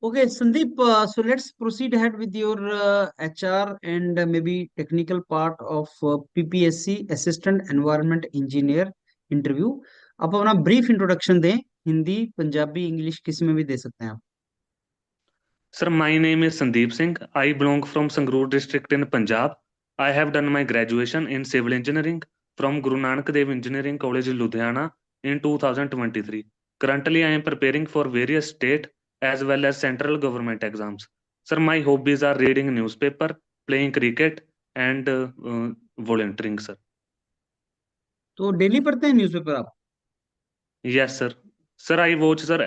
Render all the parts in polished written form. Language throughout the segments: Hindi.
Okay, Sandeep, so let's proceed ahead with your HR and maybe technical part of PPSC Assistant Environment Engineer interview. आप अपना ब्रीफ इंट्रोडक्शन दें। हिंदी, पंजाबी, इंग्लिश किसी में भी दे सकते हैं आप। Sir, my name is Sandeep Singh. I belong from Sangrur district in Punjab. I have done my graduation in civil engineering from Guru Nanak Dev Engineering College, Ludhiana in 2023. Currently, I am preparing for various state as well as central government exams. Sir, my hobbies are reading newspaper, playing cricket, and volunteering, sir. तो डेली पढ़ते हैं न्यूज़पेपर आप? Yes, sir. Sir, I watch, sir,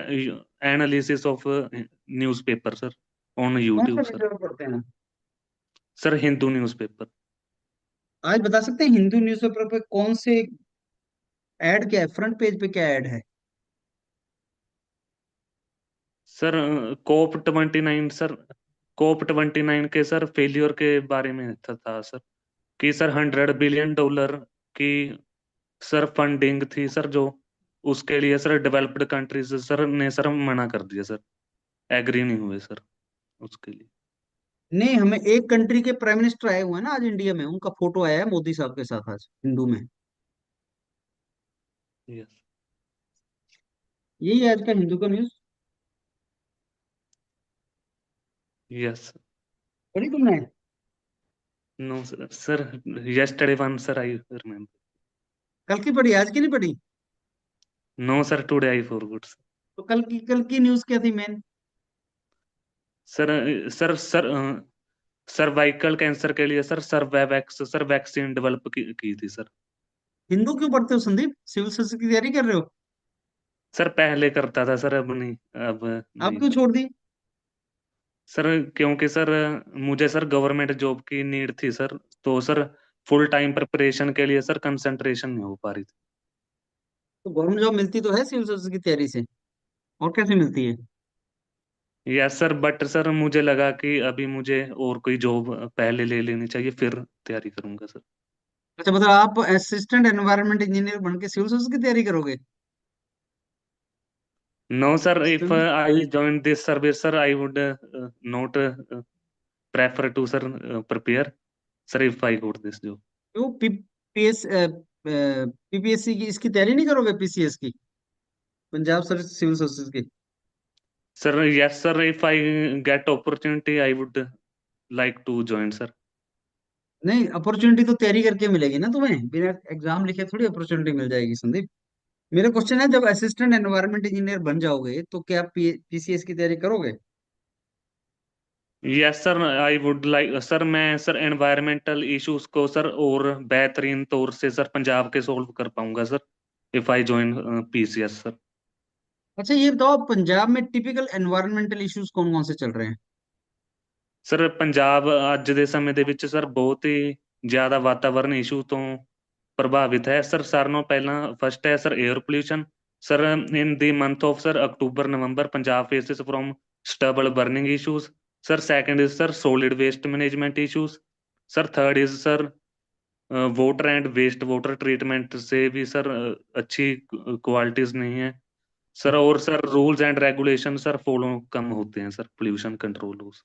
analysis of newspaper, sir, on कौन सा YouTube, sir. न्यूज़पेपर पढ़ते हैं? Sir, Hindu newspaper. आज बता सकते हैं हिंदू न्यूज़पेपर पे कौन से ऐड, क्या है फ्रंट पेज पे, क्या ऐड है? सर कोप 29, सर कोप 29 के सर फेलियर के बारे में था सर, कि सर $100 बिलियन की सर फंडिंग थी सर, जो उसके लिए सर डेवलप्ड कंट्रीज सर ने सर मना कर दिया सर, एग्री नहीं हुए सर उसके लिए। नहीं, हमें एक कंट्री के प्राइम मिनिस्टर आए हुए हैं ना आज इंडिया में, उनका फोटो आया है मोदी साहब के साथ आज हिंदू में। यस। यही है आज का हिंदू का न्यूज़। यस। पढ़ी तुमने? No sir, sir yesterday one sir I remember. कल की पढ़ी, आज की नहीं पढ़ी? No sir, today I forgot. तो कल की न्यूज़ क्या थी main? Sir sir sir cervical cancer के लिए sir Cervavac sir vaccine develop की थी सर। हिंदू क्यों पढ़ते हो संदीप? सिविल सर्विस की तैयारी कर रहे हो? सर पहले करता था सर, अब नहीं, अब आप नहीं क्यों सर। छोड़ दी? सर क्योंकि सर मुझे सर गवर्नमेंट जॉब की नीड थी सर, तो सर फुल टाइम प्रिपरेशन के लिए सर कंसंट्रेशन नहीं हो पा रही थी। तो गवर्नमेंट जॉब मिलती तो है सिविल सर्विस की तैयारी से, और कैसे मिलती है? यस सर, बट सर मुझे लगा कि अभी मुझे और कोई जॉब पहले ले लेनी चाहिए, फिर तैयारी करूंगा सर। अच्छा, मतलब आप असिस्टेंट एनवायरनमेंट इंजीनियर बन के सिविल सर्विस की तैयारी करोगे? No sir, if civil I join this service sir, I would not prefer to sir prepare sir if I got this job. क्यों? पीपीएस पीपीएससी की इसकी तैयारी नहीं करोगे? पीसीएस की, पंजाब सर्विस सिविल सर्विसेज की? Sir, yes sir, if I get opportunity I would like to join sir. नहीं, अपॉर्चुनिटी तो तैयारी करके मिलेगी ना तुम्हें, बिना एग्जाम लिखे थोड़ी अपॉर्चुनिटी मिल जाएगी संदीप। मेरा क्वेश्चन है, जब असिस्टेंट एनवायरनमेंट इंजीनियर बन जाओगे तो क्या पीसीएस की तैयारी करोगे? Yes sir, I would like sir, मैं सर एनवायरमेंटल इश्यूज को सर और बेहतरीन तौर से सर पंजाब के सॉल्व कर पाऊंगा sir, if I join PCS sir. अच्छा, ये बताओ पंजाब में टिपिकल एनवायरमेंटल इश्यूज कौन कौन से चल रहे हैं? ਸਰ ਪੰਜਾਬ ਅੱਜ ਦੇ ਸਮੇਂ ਦੇ ਵਿੱਚ ਸਰ ਬਹੁਤ ਹੀ ਜ਼ਿਆਦਾ ਵਾਤਾਵਰਣ ਇਸ਼ੂ ਤੋਂ ਪ੍ਰਭਾਵਿਤ ਹੈ ਸਰ। ਸਾਰਿਆਂ ਨਾਲੋਂ ਪਹਿਲਾਂ ਫਸਟ ਹੈ sir air pollution. Sir in the month of sir October November Punjab faces from stubble burning issues. Sir, second is sir solid waste management issues. Sir, third is sir water and waste water treatment से भी सर अच्छी क्वालिटीज नहीं है सर। और sir rules and regulation sir follow कम होते हैं sir, pollution control rules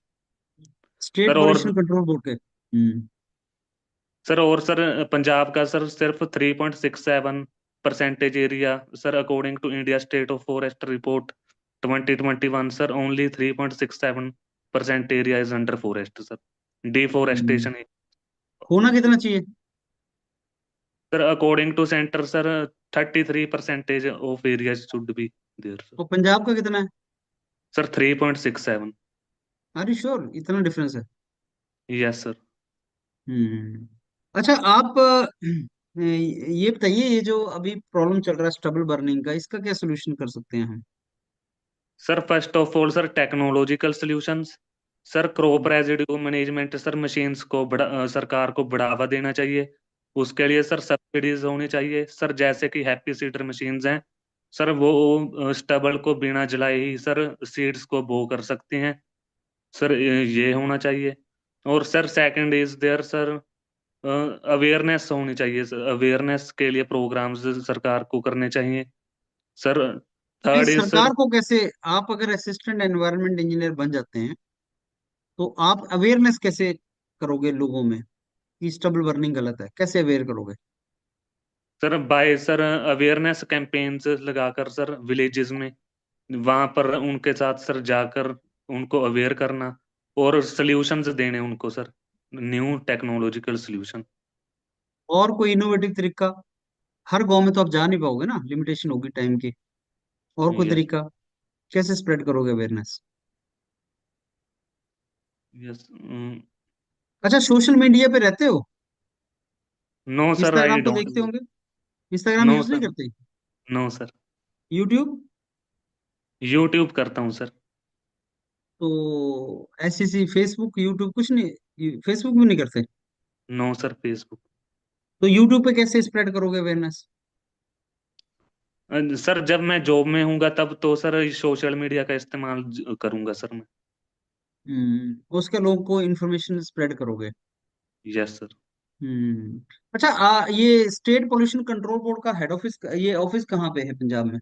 state sir. और पोल्यूशन कंट्रोल बोर्ड के। सर और सर पंजाब का सर सिर्फ 3.67% area sir, according to India state of forest report 2021 sir, only 3.67% area is under forest sir. Hmm, deforestation होना कितना चाहिए? Sir according to centre sir 33% of area should be there sir. और पंजाब का कितना है? सर 3.67। आर यू श्योर इतना डिफरेंस है? Yes sir. हम्म। अच्छा, आप ये बताइए, ये जो अभी प्रॉब्लम चल रहा है स्टबल बर्निंग का, इसका क्या सोल्यूशन कर सकते हैं हम? Sir first of all sir technological solutions. Sir crop residue management sir, machines को सरकार को बढ़ावा देना चाहिए। उसके लिए सर सब्सिडीज होनी चाहिए सर, जैसे कि हैप्पी सीडर मशीन्स हैं सर, वो स्टबल को बिना जलाए ही सर सीड्स को बो कर सकती हैं सर, ये होना चाहिए। और sir second is there sir awareness होनी चाहिए सर, अवेयरनेस के लिए प्रोग्राम्स सरकार को करने चाहिए सर। नहीं, थर्ड इज सर। सरकार को कैसे, आप अगर असिस्टेंट एनवायरनमेंट इंजीनियर बन जाते हैं तो आप अवेयरनेस कैसे करोगे लोगों में कि स्टबल बर्निंग गलत है, कैसे अवेयर करोगे? Sir by sir awareness campaigns लगाकर सर विलेजेस में, वहां पर उनके साथ सर जाकर उनको अवेयर करना और सॉल्यूशंस देने उनको सर, न्यू टेक्नोलॉजिकल सॉल्यूशन। और कोई इनोवेटिव तरीका? हर गांव में तो आप जा नहीं पाओगे ना, लिमिटेशन होगी टाइम की। और कोई यस। तरीका कैसे स्प्रेड करोगे अवेयरनेस? यस। अच्छा, सोशल मीडिया पे रहते हो? नो सर, आई इंस्टाग्राम तो डोंट। देखते होंगे? इंस्टाग्राम नो यूज नहीं सर। करते? No sir. यूट्यूब? यूट्यूब करता हूँ सर। तो ऐसी सी फेसबुक यूट्यूब कुछ नहीं, फेसबुक भी नहीं करते? No sir, Facebook. तो यूट्यूब पे कैसे स्प्रेड करोगे अवेयरनेस? सर जब मैं जॉब में हूँगा तब तो सर सोशल मीडिया का इस्तेमाल करूंगा सर मैं। उसके लोगों को इन्फॉर्मेशन स्प्रेड करोगे। Yes sir. हम्म। अच्छा, ये स्टेट पोल्यूशन कंट्रोल बोर्ड का हेड ऑफिस, ये ऑफिस कहाँ पे है पंजाब में?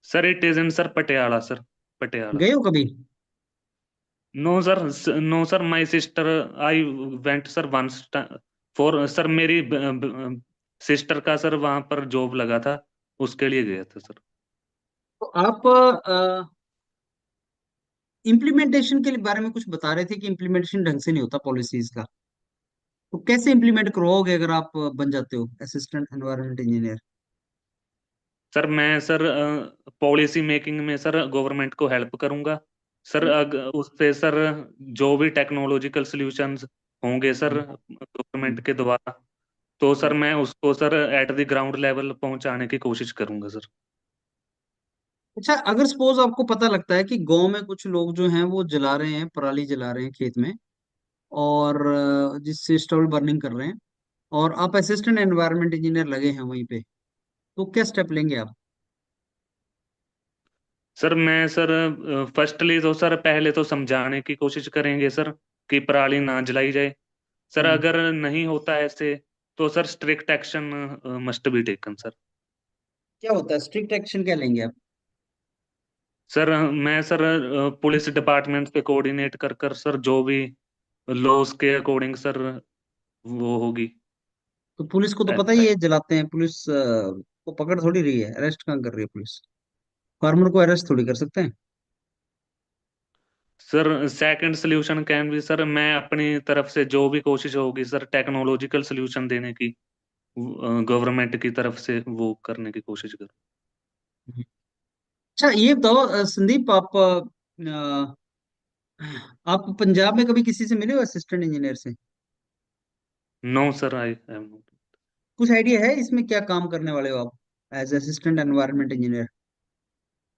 Sir it is in sir Patiala sir, Patiala. गए हो कभी? No sir. No sir, my sister, I went sir once for sir, मेरी सिस्टर का सर वहां पर जॉब लगा था, उसके लिए गया था सर। तो आप इम्प्लीमेंटेशन के बारे में कुछ बता रहे थे कि इम्प्लीमेंटेशन ढंग से नहीं होता पॉलिसीज का। तो कैसे इम्प्लीमेंट करवाओगे अगर आप बन जाते हो असिस्टेंट एनवायरनमेंट इंजीनियर? सर मैं सर पॉलिसी मेकिंग में सर गवर्नमेंट को हेल्प करूंगा सर, उससे सर जो भी टेक्नोलॉजिकल सॉल्यूशंस होंगे सर गवर्नमेंट के द्वारा, तो सर मैं उसको sir at the ground level पहुंचाने की कोशिश करूंगा सर। अच्छा, अगर सपोज आपको पता लगता है कि गांव में कुछ लोग जो हैं वो जला रहे हैं, पराली जला रहे हैं खेत में, और जिससे स्टबल बर्निंग कर रहे हैं, और आप असिस्टेंट एनवायरनमेंट इंजीनियर लगे हैं वहीं पे, तो क्या स्टेप लेंगे आप? सर मैं सर फर्स्टली तो सर पहले तो समझाने की कोशिश करेंगे सर कि पराली ना जलाई जाए। सर हम्म। अगर नहीं होता ऐसे तो sir strict action must be taken sir. क्या होता है स्ट्रिक्ट एक्शन, क्या लेंगे आप? सर मैं सर पुलिस डिपार्टमेंट से कोऑर्डिनेट कर कर सर जो भी लॉस के अकॉर्डिंग सर वो होगी। तो पुलिस को तो पता ही है जलाते हैं, पुलिस को पकड़ थोड़ी रही है, अरेस्ट कहाँ कर रही है पुलिस? फार्मर को अरेस्ट थोड़ी कर सकते हैं। सर सेकंड सोल्यूशन कैन भी सर, मैं अपनी तरफ से जो भी कोशिश होगी सर टेक्नोलॉजिकल सोल्यूशन देने की, गवर्नमेंट की तरफ से वो करने की कोशिश करूँ। अच्छा, ये बताओ संदीप, आप पंजाब में कभी किसी से मिले हो असिस्टेंट इंजीनियर से? No sir, I am not. कुछ आइडिया है इसमें क्या काम करने वाले हो आप as assistant environment engineer?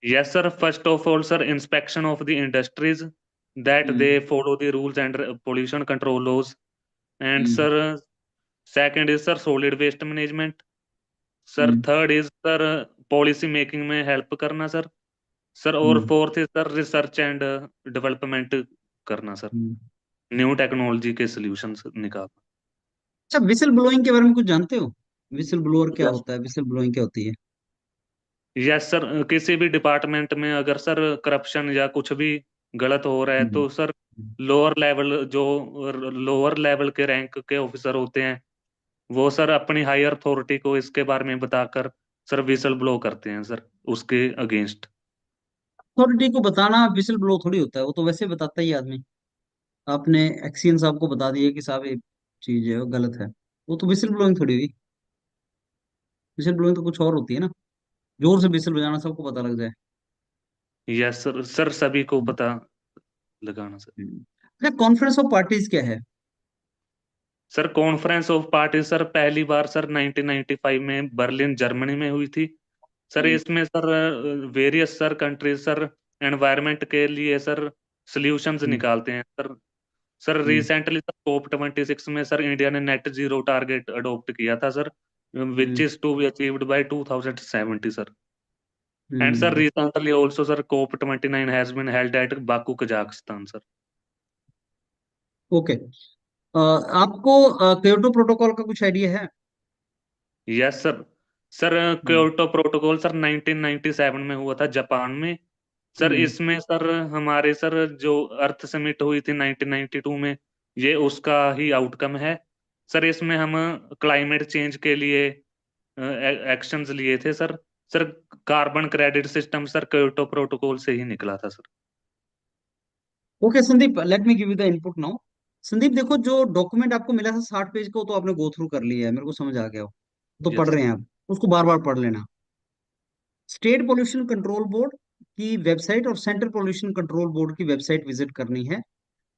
Yes, sir. First of all, sir, inspection of the industries that hmm. they follow the rules and pollution control laws. And hmm. sir, second is sir solid waste management. Sir, hmm. third is sir policy making में help करना sir. Sir और हम्म। fourth is sir research and development करना sir. हम्म। न्यू टेक्नोलॉजी के solutions निकालना। अच्छा, विसल ब्लोइंग के बारे में कुछ जानते हो? विसल ब्लोअर क्या Yes. होता है, विसल ब्लोइंग क्या होती है? यस सर, किसी भी डिपार्टमेंट में अगर सर करप्शन या कुछ भी गलत हो रहा है हम्म। तो सर लोअर लेवल जो लोअर लेवल के रैंक के ऑफिसर होते हैं वो सर अपनी हायर अथॉरिटी को इसके बारे में बताकर सर विसल ब्लो करते हैं सर उसके अगेंस्ट। अथॉरिटी को बताना विसल ब्लो थोड़ी होता है, वो तो वैसे बताता ही आदमी। आपने एक्सियन साहब को बता दिया कि साहब ये चीज है वो गलत है, वो तो विसल ब्लोइंग थोड़ी हुई। विसल ब्लोइंग तो कुछ और होती है ना, जोर से विसल बजाना, सबको पता लग जाए। यस सर, सर सभी को हम्म। पता लगाना सर। अच्छा, कॉन्फ्रेंस ऑफ पार्टीज क्या है? Sir conference of party sir पहली बार सर 1995 में बर्लिन जर्मनी में हुई थी सर। हम्म। इसमें sir various sir countries sir environment के लिए सर सॉल्यूशंस हम्म। निकालते हैं sir. Sir hmm. Recently sir COP 26 में सर इंडिया ने नेट जीरो टारगेट अडॉप्ट किया था sir, which hmm. Is to be achieved by 2070 sir. And sir hmm. Recently also sir COP 29 has been held at Baku Kazakhstan sir. Okay. आपको क्योटो प्रोटोकॉल का कुछ आइडिया है? Yes sir. सर हम्म। क्योटो प्रोटोकॉल सर 1997 में हुआ था जापान में। Sir hmm. इसमें सर हमारे सर जो अर्थ समिट हुई थी 1992 में, ये उसका ही आउटकम है। सर इसमें हम क्लाइमेट चेंज के लिए एक्शंस लिए थे sir. Sir carbon credit system sir Kyoto protocol से ही निकला था sir. Okay Sandeep, let me give you the input now. Sandeep देखो, जो डॉक्यूमेंट आपको मिला था 60 पेज का, वो तो आपने गो थ्रू कर लिया है, मेरे को समझ आ गया हो। तो पढ़ यस रहे हैं आप, उसको बार बार पढ़ लेना। स्टेट पोल्यूशन कंट्रोल बोर्ड की वेबसाइट और सेंट्रल पोल्यूशन कंट्रोल बोर्ड की वेबसाइट विजिट करनी है,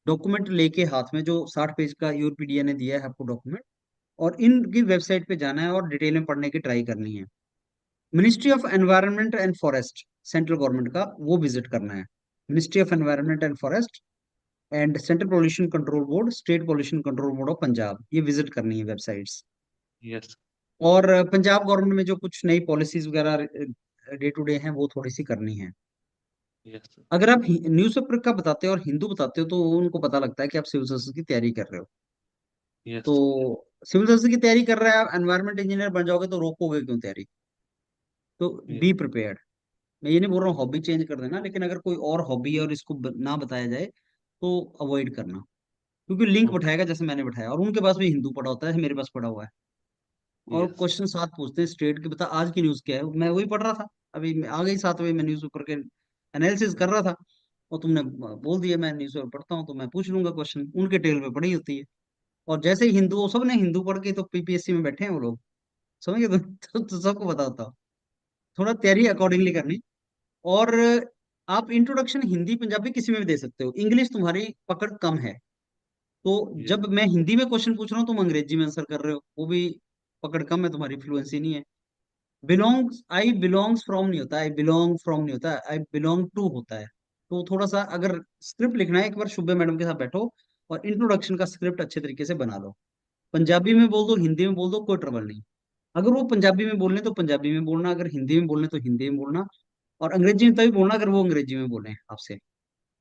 डॉक्यूमेंट लेके हाथ में, जो 60 पेज का यूपीडीए ने दिया है आपको डॉक्यूमेंट, और इनकी वेबसाइट पे जाना है और डिटेल में पढ़ने की ट्राई करनी है। Ministry of environment and forest, central government का, वो विजिट करना है। Ministry of environment and forest and central pollution control board, state pollution control board of Punjab, ये विजिट करनी है वेबसाइट्स। यस और पंजाब गवर्नमेंट में जो कुछ नई पॉलिसीज वगैरह डे टू डे हैं, वो थोड़ी सी करनी है। यस अगर आप न्यूज़पेपर का बताते हो और हिंदू बताते हो, तो उनको पता लगता है कि आप सिविल सर्विस की तैयारी कर रहे हो। तो यस सिविल सर्विस की तैयारी कर रहे हैं, आप एनवायरमेंट इंजीनियर बन जाओगे, तो रोकोगे क्यों तैयारी? तो बी यस प्रिपेयर्ड। मैं ये नहीं बोल रहा हूँ हॉबी चेंज कर देना, लेकिन अगर कोई और हॉबी है और इसको ना बताया जाए, तो अवॉइड करना। क्योंकि लिंक ओके बैठाएगा जैसे मैंने बैठाया, और उनके पास भी हिंदू पढ़ा होता है, मेरे पास पढ़ा हुआ है। और यस क्वेश्चन 7 पूछते हैं स्टेट की, बता आज की न्यूज क्या है। मैं वही पढ़ रहा था, अभी आ गई 7 बजे, मैं न्यूज पेपर के एनालिसिस कर रहा था, और तुमने बोल दिया मैं न्यूज पेपर पढ़ता हूँ, तो मैं पूछ लूंगा क्वेश्चन, उनके टेल पे पड़ी होती है। और जैसे ही हिंदू, सब ने हिंदू पढ़ के तो पीपीएससी में बैठे हैं वो लोग, समझ गए? तो सबको पता होता। थोड़ा तैयारी अकॉर्डिंगली करनी। और आप इंट्रोडक्शन हिंदी पंजाबी किसी में भी दे सकते हो, इंग्लिश तुम्हारी पकड़ कम है। तो यस जब मैं हिंदी में क्वेश्चन पूछ रहा हूँ, तुम अंग्रेजी में आंसर कर रहे हो, वो भी पकड़ कम है, तुम्हारी फ्लुएंसी नहीं है। बिलोंग्स, आई बिलोंग्स फ्रॉम नहीं होता, आई बिलोंग फ्रॉम नहीं होता, आई बिलोंग टू होता है। तो थोड़ा सा, अगर स्क्रिप्ट लिखना है, एक बार शुभ्य मैडम के साथ बैठो और इंट्रोडक्शन का स्क्रिप्ट अच्छे तरीके से बना लो। पंजाबी में बोल दो, हिंदी में बोल दो, कोई ट्रबल नहीं। अगर वो पंजाबी में बोलने तो पंजाबी में बोलना, अगर हिंदी में बोलने तो हिंदी में बोलना, और अंग्रेजी में तभी बोलना अगर वो अंग्रेजी में बोले आपसे,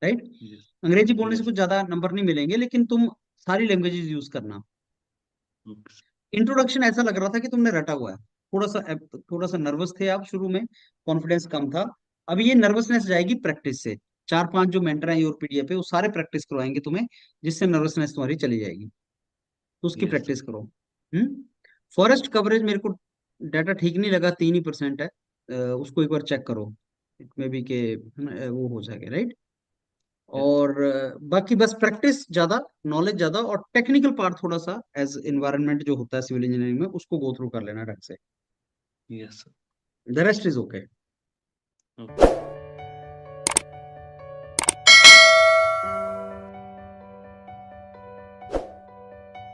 राइट? यस अंग्रेजी बोलने से यस कुछ ज्यादा नंबर नहीं मिलेंगे, लेकिन तुम सारी लैंग्वेजेस यूज करना। ओके इंट्रोडक्शन ऐसा लग रहा था कि तुमने रटा हुआ है। थोड़ा सा नर्वस थे आप शुरू में, कॉन्फिडेंस कम था। अभी ये नर्वसनेस जाएगी प्रैक्टिस से। 4-5 जो मेंटर हैं योर पीडीएफ पे, वो सारे प्रैक्टिस करवाएंगे तुम्हें, जिससे नर्वसनेस तुम्हारी चली जाएगी। तो उसकी यस प्रैक्टिस करो। फॉरेस्ट कवरेज मेरे को डाटा ठीक नहीं लगा, 3% है। उसको एक बार चेक करो, इट मे बी के है ना, वो हो जाएगा, राइट? यस और बाकी बस प्रैक्टिस ज्यादा, नॉलेज ज्यादा, और टेक्निकल पार्ट थोड़ा सा एज एनवायरनमेंट जो होता है सिविल इंजीनियरिंग में, उसको गो थ्रू कर लेना ढंग से। Yes the rest is okay. Okay